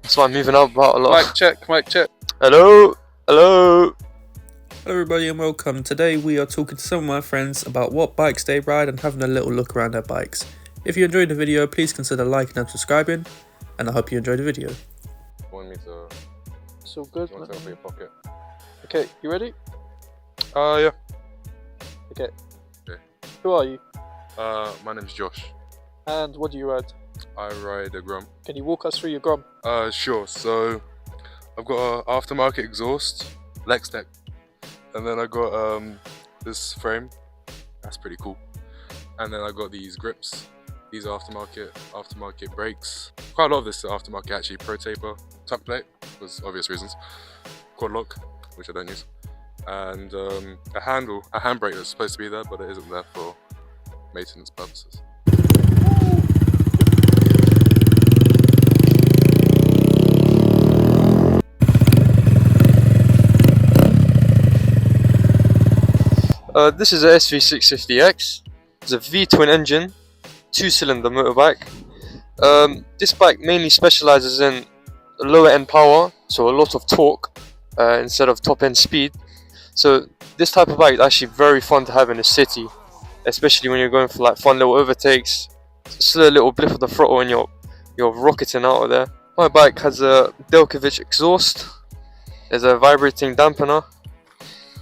That's why I'm moving out about a lot. Mic check, mic check. Hello? Hello? Hello everybody and welcome. Today we are talking to some of my friends about what bikes they ride and having a little look around their bikes. If you enjoyed the video, please consider liking and subscribing, and I hope you enjoyed the video. Want me to? So good, Want to for your pocket? Okay, you ready? Yeah. Okay. Okay. Who are you? My name's Josh. And what do you ride? I ride a Grom. Can you walk us through your Grom? Sure. So I've got an aftermarket exhaust, Lex Tech, and then I got this frame. That's pretty cool. And then I got these grips. These are aftermarket brakes. Quite a lot of this is aftermarket actually. Pro taper, tuck plate, for obvious reasons. Quad lock, which I don't use, and a handbrake that's supposed to be there, but it isn't there for maintenance purposes. This is a SV650X. It's a V-twin engine, 2-cylinder motorbike. This bike mainly specializes in lower end power, so a lot of torque instead of top end speed. So this type of bike is actually very fun to have in the city, especially when you're going for like fun little overtakes, slow little blip of the throttle and you're rocketing out of there. My bike has a Delkovich exhaust, there's a vibrating dampener,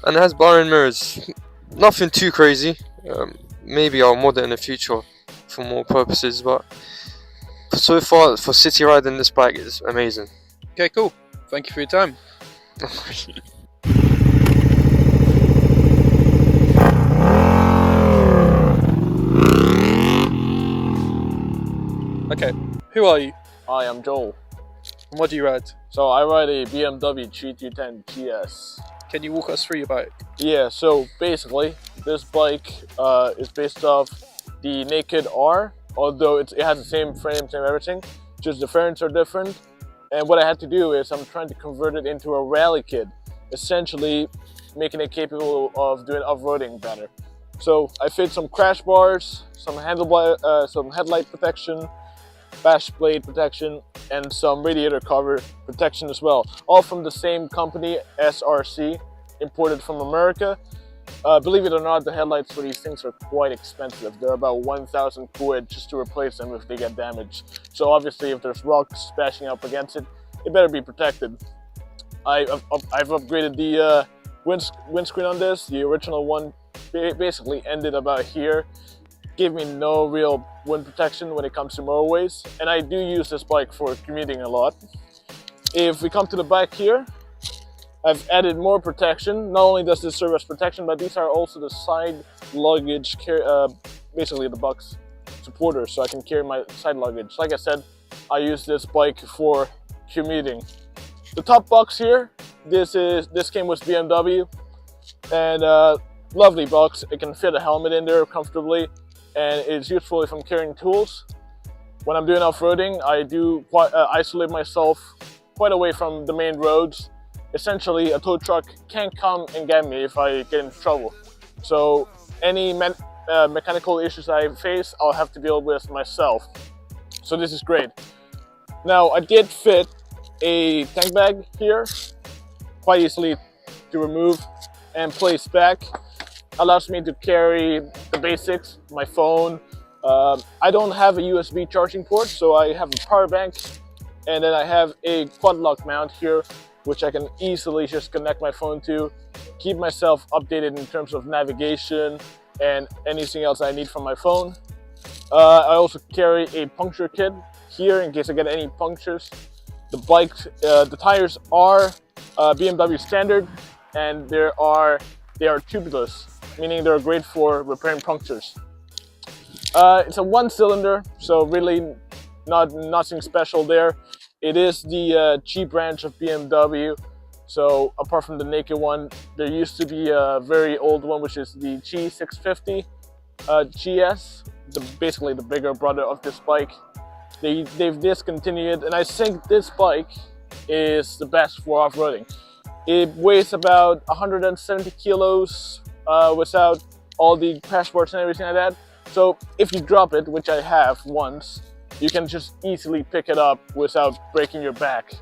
and it has bar and mirrors. Nothing too crazy. Maybe I'll mod it in the future for more purposes, but so far for city riding, this bike is amazing. Okay, cool. Thank you for your time. Okay, who are you? Hi, I'm Joel. And what do you ride? So I ride a BMW GT10 GS. Can you walk us through your bike? Yeah, so basically, this bike is based off the Naked R, although it has the same frame, same everything, just the variants are different. And what I had to do is I'm trying to convert it into a rally kit, essentially making it capable of doing off-roading better. So I fit some crash bars, some headlight protection, bash blade protection, and some radiator cover protection as well. All from the same company, SRC, imported from America. Believe it or not, the headlights for these things are quite expensive. They're about 1,000 quid just to replace them if they get damaged. So obviously if there's rocks bashing up against it, it better be protected. I've upgraded the windscreen on this. The original one basically ended about here. Gave me no real wind protection when it comes to motorways, and I do use this bike for commuting a lot. If we come to the back here, I've added more protection. Not only does this serve as protection, but these are also the side luggage, basically the box supporters, so I can carry my side luggage. Like I said, I use this bike for commuting. The top box here, this came with BMW, and lovely box. It can fit a helmet in there comfortably, and it's useful if I'm carrying tools. When I'm doing off-roading, I do isolate myself quite away from the main roads. Essentially, a tow truck can't come and get me if I get into trouble. So any mechanical issues I face, I'll have to deal with myself. So this is great. Now, I did fit a tank bag here, quite easily to remove and place back. Allows me to carry the basics, my phone. I don't have a USB charging port, so I have a power bank, and then I have a quad lock mount here, which I can easily just connect my phone to, keep myself updated in terms of navigation and anything else I need from my phone. I also carry a puncture kit here in case I get any punctures. The tires are BMW standard, and they are tubeless, meaning they're great for repairing punctures. It's a 1-cylinder, so really nothing special there. It is the G branch of BMW, so apart from the Naked one, there used to be a very old one, which is the G650 GS, basically the bigger brother of this bike. They've discontinued it, and I think this bike is the best for off-roading. It weighs about 170 kilos without all the crash boards and everything like that. So if you drop it, which I have once, you can just easily pick it up without breaking your back.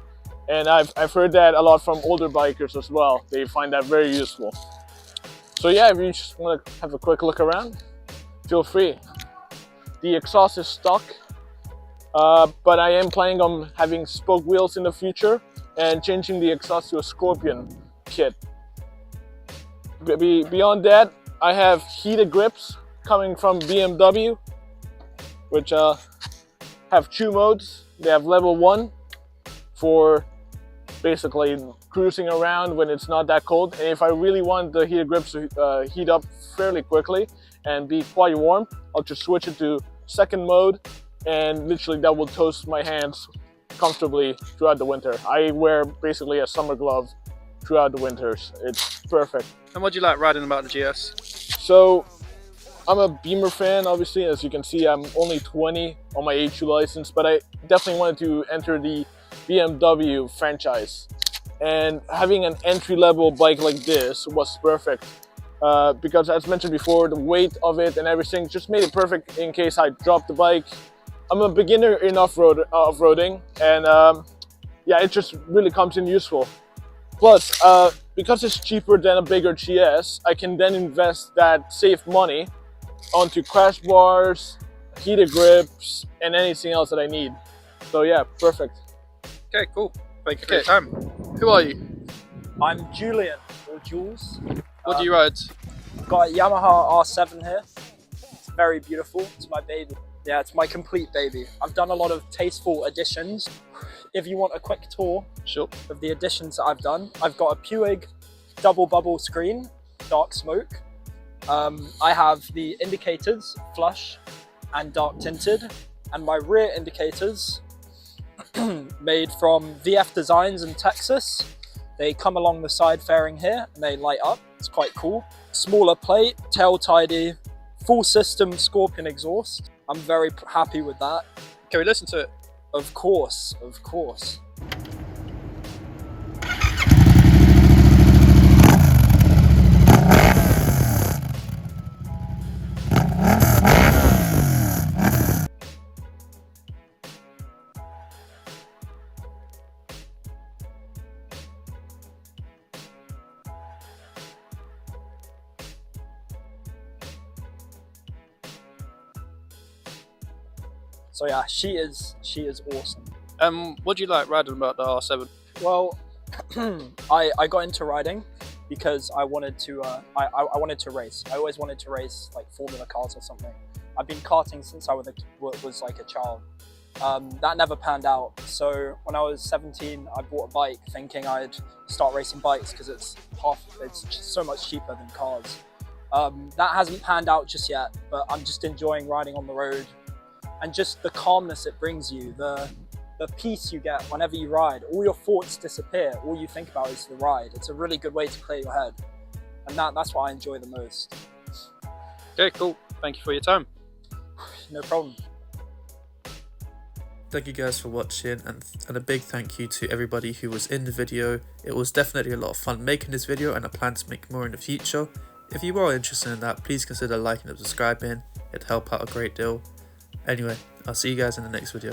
And I've heard that a lot from older bikers as well. They find that very useful. So yeah, if you just want to have a quick look around, feel free. The exhaust is stock, but I am planning on having spoke wheels in the future and changing the exhaust to a Scorpion kit. Beyond that, I have heated grips coming from BMW, which have two modes. They have level 1 for basically cruising around when it's not that cold, and if I really want the heated grips to heat up fairly quickly and be quite warm, I'll just switch it to second mode, and literally that will toast my hands comfortably throughout the winter. I wear basically a summer glove throughout the winters. It's perfect. And what do you like riding about the GS? So I'm a Beamer fan, obviously. As you can see, I'm only 20 on my H2 license, but I definitely wanted to enter the BMW franchise. And having an entry-level bike like this was perfect. Because as mentioned before, the weight of it and everything just made it perfect in case I dropped the bike. I'm a beginner in off-roading, and yeah, it just really comes in useful. Plus, because it's cheaper than a bigger GS, I can then invest that saved money onto crash bars, heated grips, and anything else that I need. So yeah, perfect. Okay, cool. Thank you for your time. Who are you? I'm Julian, or Jules. What do you ride? Got a Yamaha R7 here. It's very beautiful. It's my baby. Yeah, it's my complete baby. I've done a lot of tasteful additions. If you want a quick tour of the additions that I've done, I've got a Puig double bubble screen, dark smoke. I have the indicators, flush and dark tinted, and my rear indicators made from VF Designs in Texas. They come along the side fairing here and they light up. It's quite cool. Smaller plate, tail tidy, full system Scorpion exhaust. I'm very happy with that. Can we listen to it? Of course, of course. So yeah, she is awesome. What do you like riding about the R7? Well, I got into riding because I wanted to I wanted to race. I always wanted to race like Formula cars or something. I've been karting since I was like a child. That never panned out. So when I was 17, I bought a bike thinking I'd start racing bikes because it's just so much cheaper than cars. That hasn't panned out just yet, but I'm just enjoying riding on the road and just the calmness it brings you, the peace you get whenever you ride. All your thoughts disappear. All you think about is the ride. It's a really good way to clear your head, and that's what I enjoy the most. Okay, cool. Thank you for your time. No problem. Thank you guys for watching, and a big thank you to everybody who was in the video. It was definitely a lot of fun making this video, and I plan to make more in the future. If you are interested in that, please consider liking and subscribing. It'd help out a great deal. Anyway, I'll see you guys in the next video.